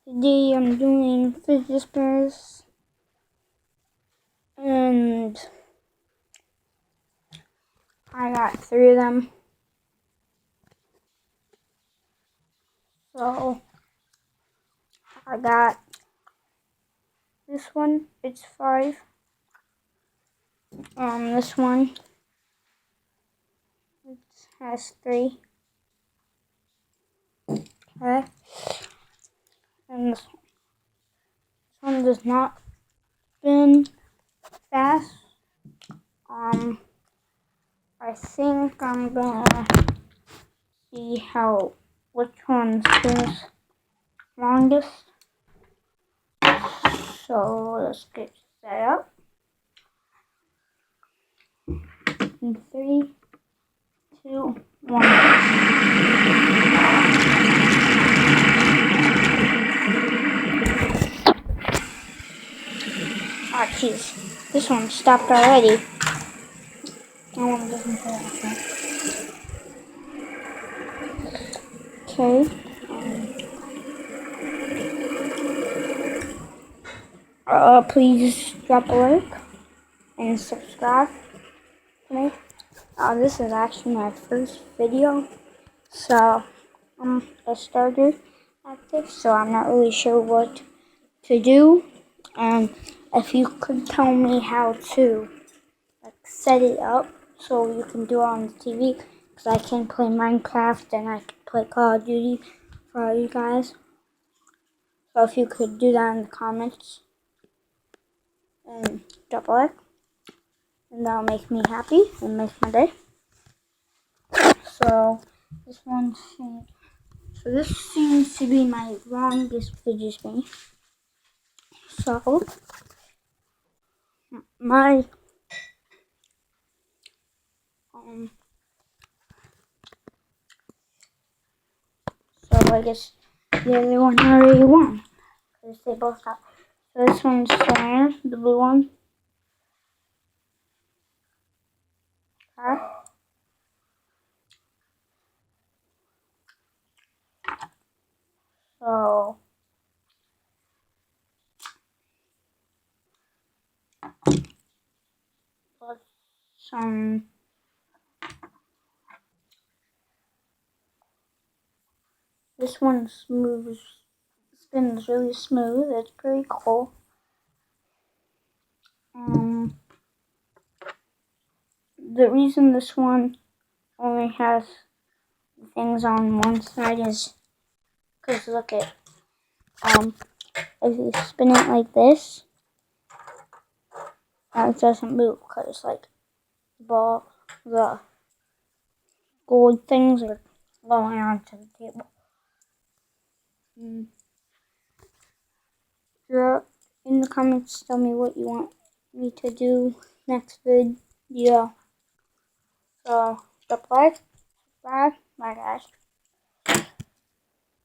Today I'm doing fidget spinners, and I got 3 of them. So I got this one, it's 5. This one, it has 3. Okay. And this one does not spin fast. I think I'm gonna see which one spins longest. So let's get set up. In 3, 2, 1. Ah, jeez. This one stopped already. That one doesn't feel like that. Okay. Please drop a like and subscribe to me. This is actually my first video, so I'm a starter at this, so I'm not really sure what to do. And if you could tell me how to set it up so you can do it on the TV, because I can play Minecraft and I can play Call of Duty for all you guys. So if you could do that in the comments and drop a like, and that'll make me happy and make my day. So this seems to be my longest fidget spinner. So I guess the other one already won, because they both got. So this one's center, the blue one. Okay. So this one spins really smooth. It's pretty cool. The reason this one only has things on one side is because look at if you spin it like this, it doesn't move because it's like the gold things are going onto the table. In the comments, tell me what you want me to do next video. So, drop a like, subscribe, bye guys.